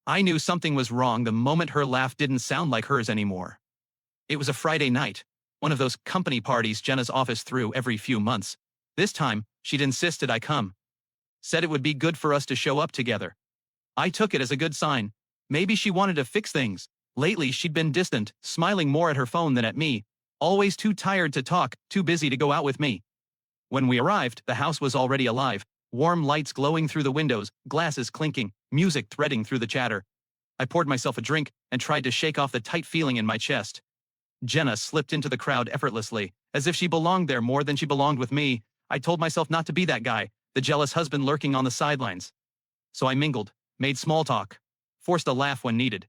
I knew something was wrong the moment her laugh didn't sound like hers anymore. It was a Friday night, one of those company parties Jenna's office threw every few months. This time, she'd insisted I come. Said it would be good for us to show up together. I took it as a good sign. Maybe she wanted to fix things. Lately, she'd been distant, smiling more at her phone than at me. Always too tired to talk, too busy to go out with me. When we arrived, the house was already alive. Warm lights glowing through the windows, glasses clinking, music threading through the chatter. I poured myself a drink and tried to shake off the tight feeling in my chest. Jenna slipped into the crowd effortlessly, as if she belonged there more than she belonged with me. I told myself not to be that guy, the jealous husband lurking on the sidelines. So I mingled, made small talk, forced a laugh when needed.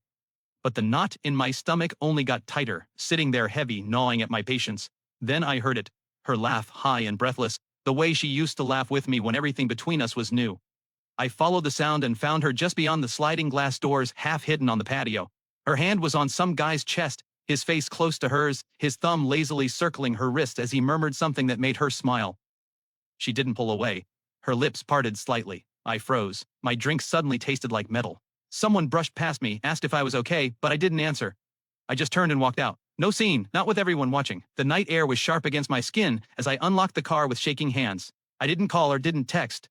But the knot in my stomach only got tighter, sitting there heavy, gnawing at my patience. Then I heard it, her laugh high and breathless, the way she used to laugh with me when everything between us was new. I followed the sound and found her just beyond the sliding glass doors, half hidden on the patio. Her hand was on some guy's chest, his face close to hers, his thumb lazily circling her wrist as he murmured something that made her smile. She didn't pull away. Her lips parted slightly. I froze. My drink suddenly tasted like metal. Someone brushed past me, asked if I was okay, but I didn't answer. I just turned and walked out. No scene, not with everyone watching. The night air was sharp against my skin as I unlocked the car with shaking hands. I didn't call or didn't text.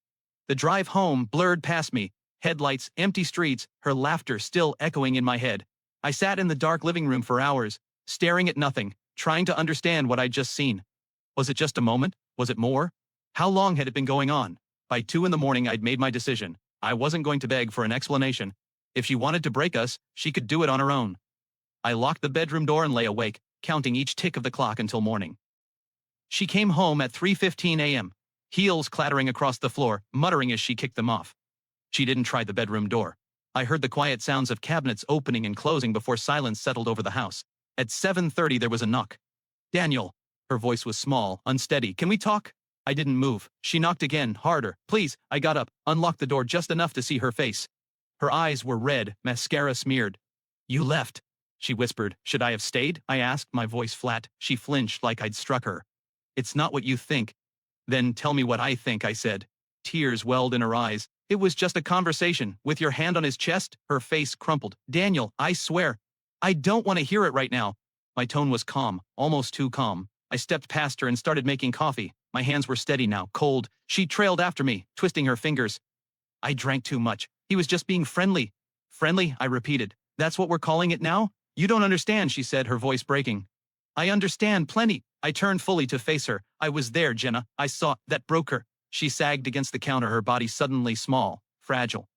The drive home blurred past me. Headlights, empty streets, her laughter still echoing in my head. I sat in the dark living room for hours, staring at nothing, trying to understand what I'd just seen. Was it just a moment? Was it more? How long had it been going on? By 2 a.m, I'd made my decision. I wasn't going to beg for an explanation. If she wanted to break us, she could do it on her own. I locked the bedroom door and lay awake, counting each tick of the clock until morning. She came home at 3:15 a.m., heels clattering across the floor, muttering as she kicked them off. She didn't try the bedroom door. I heard the quiet sounds of cabinets opening and closing before silence settled over the house. At 7:30 there was a knock. "Daniel." Her voice was small, unsteady. "Can we talk?" I didn't move. She knocked again, harder. "Please." I got up, unlocked the door just enough to see her face. Her eyes were red, mascara smeared. "You left," she whispered. "Should I have stayed?" I asked, my voice flat. She flinched like I'd struck her. "It's not what you think." "Then tell me what I think," I said. Tears welled in her eyes. "It was just a conversation." With your hand on his chest, her face crumpled. "Daniel, I swear. I don't want to hear it right now." My tone was calm, almost too calm. I stepped past her and started making coffee. My hands were steady now, cold. She trailed after me, twisting her fingers. "I drank too much. He was just being friendly." "Friendly?" I repeated. "That's what we're calling it now?" "You don't understand," she said, her voice breaking. "I understand plenty." I turned fully to face her. "I was there, Jenna. I saw. That broke her." She sagged against the counter, her body suddenly small, fragile.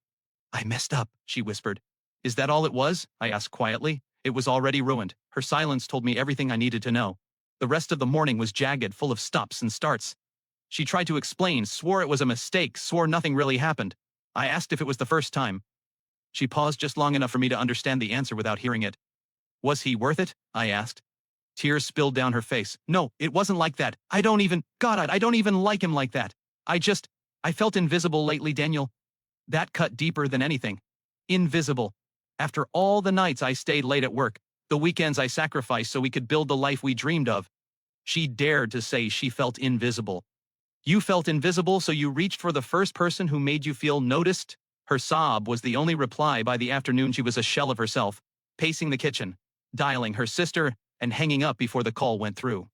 "I messed up," she whispered. "Is that all it was?" I asked quietly. It was already ruined. Her silence told me everything I needed to know. The rest of the morning was jagged, full of stops and starts. She tried to explain, swore it was a mistake, swore nothing really happened. I asked if it was the first time. She paused just long enough for me to understand the answer without hearing it. "Was he worth it?" I asked. Tears spilled down her face. "No, it wasn't like that. I don't even like him like that. I felt invisible lately, Daniel." That cut deeper than anything. Invisible. After all the nights I stayed late at work, the weekends I sacrificed so we could build the life we dreamed of. She dared to say she felt invisible. "You felt invisible, so you reached for the first person who made you feel noticed?" Her sob was the only reply. By the afternoon she was a shell of herself, pacing the kitchen, dialing her sister, and hanging up before the call went through.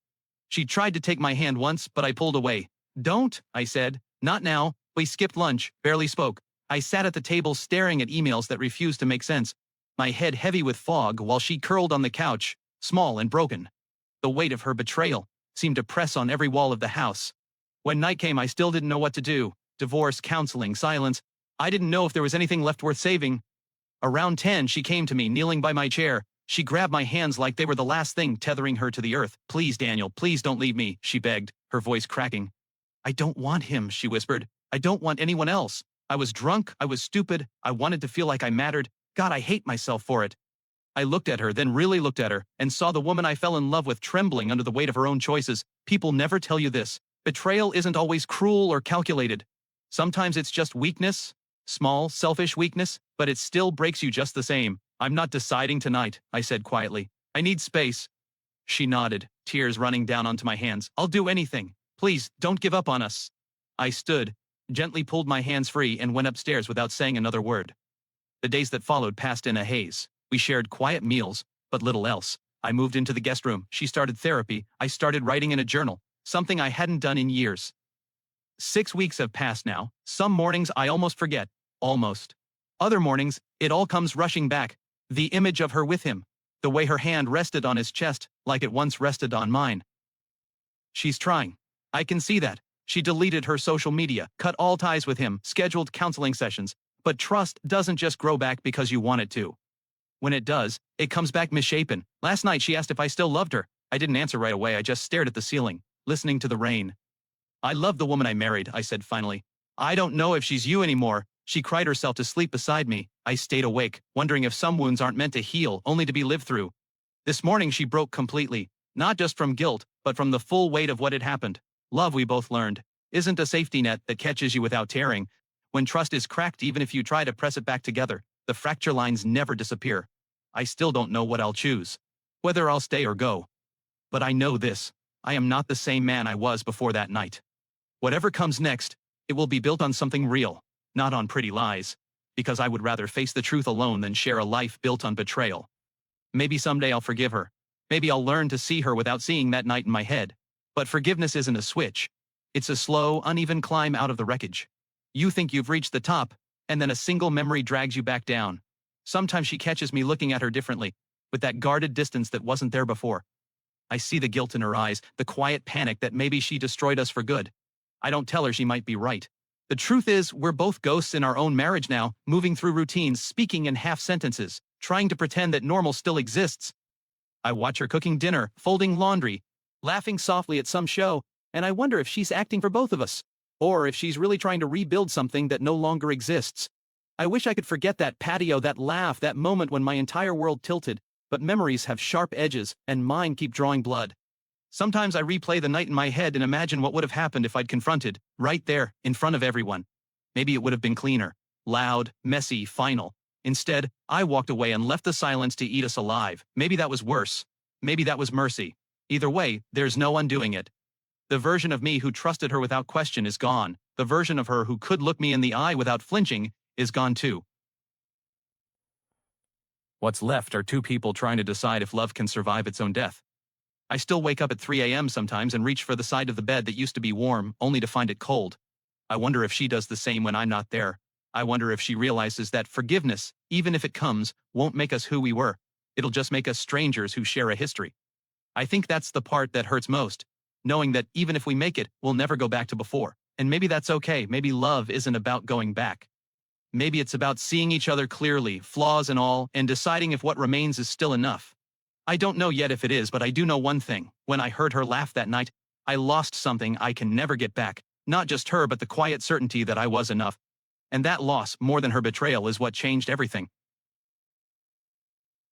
She tried to take my hand once, but I pulled away. "Don't," I said. "Not now." We skipped lunch, barely spoke. I sat at the table staring at emails that refused to make sense, my head heavy with fog while she curled on the couch, small and broken. The weight of her betrayal seemed to press on every wall of the house. When night came, I still didn't know what to do. Divorce, counseling, silence. I didn't know if there was anything left worth saving. Around 10, she came to me, kneeling by my chair. She grabbed my hands like they were the last thing tethering her to the earth. "Please, Daniel, please don't leave me," she begged, her voice cracking. "I don't want him," she whispered. "I don't want anyone else. I was drunk, I was stupid, I wanted to feel like I mattered. God, I hate myself for it." I looked at her, then really looked at her, and saw the woman I fell in love with trembling under the weight of her own choices. People never tell you this. Betrayal isn't always cruel or calculated. Sometimes it's just weakness, small, selfish weakness, but it still breaks you just the same. "I'm not deciding tonight," I said quietly. "I need space." She nodded, tears running down onto my hands. "I'll do anything. Please, don't give up on us." I stood, gently pulled my hands free, and went upstairs without saying another word. The days that followed passed in a haze. We shared quiet meals, but little else. I moved into the guest room. She started therapy. I started writing in a journal, something I hadn't done in years. 6 weeks have passed now. Some mornings I almost forget. Almost. Other mornings, it all comes rushing back. The image of her with him. The way her hand rested on his chest, like it once rested on mine. She's trying. I can see that. She deleted her social media, cut all ties with him, scheduled counseling sessions. But trust doesn't just grow back because you want it to. When it does, it comes back misshapen. Last night she asked if I still loved her. I didn't answer right away. I just stared at the ceiling, listening to the rain. I love the woman I married, I said finally. I don't know if she's you anymore. She cried herself to sleep beside me. I stayed awake, wondering if some wounds aren't meant to heal, only to be lived through. This morning she broke completely, not just from guilt, but from the full weight of what had happened. Love, we both learned, isn't a safety net that catches you without tearing. When trust is cracked, even if you try to press it back together, the fracture lines never disappear. I still don't know what I'll choose, whether I'll stay or go. But I know this, I am not the same man I was before that night. Whatever comes next, it will be built on something real, not on pretty lies, because I would rather face the truth alone than share a life built on betrayal. Maybe someday I'll forgive her. Maybe I'll learn to see her without seeing that night in my head. But forgiveness isn't a switch. It's a slow, uneven climb out of the wreckage. You think you've reached the top, and then a single memory drags you back down. Sometimes she catches me looking at her differently, with that guarded distance that wasn't there before. I see the guilt in her eyes, the quiet panic that maybe she destroyed us for good. I don't tell her she might be right. The truth is, we're both ghosts in our own marriage now, moving through routines, speaking in half sentences, trying to pretend that normal still exists. I watch her cooking dinner, folding laundry, laughing softly at some show, and I wonder if she's acting for both of us, or if she's really trying to rebuild something that no longer exists. I wish I could forget that patio, that laugh, that moment when my entire world tilted, but memories have sharp edges, and mine keep drawing blood. Sometimes I replay the night in my head and imagine what would have happened if I'd confronted, right there, in front of everyone. Maybe it would have been cleaner, loud, messy, final. Instead, I walked away and left the silence to eat us alive. Maybe that was worse. Maybe that was mercy. Either way, there's no undoing it. The version of me who trusted her without question is gone. The version of her who could look me in the eye without flinching is gone too. What's left are two people trying to decide if love can survive its own death. I still wake up at 3 a.m. sometimes and reach for the side of the bed that used to be warm, only to find it cold. I wonder if she does the same when I'm not there. I wonder if she realizes that forgiveness, even if it comes, won't make us who we were. It'll just make us strangers who share a history. I think that's the part that hurts most, knowing that even if we make it, we'll never go back to before. And maybe that's okay. Maybe love isn't about going back. Maybe it's about seeing each other clearly, flaws and all, and deciding if what remains is still enough. I don't know yet if it is, but I do know one thing. When I heard her laugh that night, I lost something I can never get back. Not just her, but the quiet certainty that I was enough. And that loss, more than her betrayal, is what changed everything.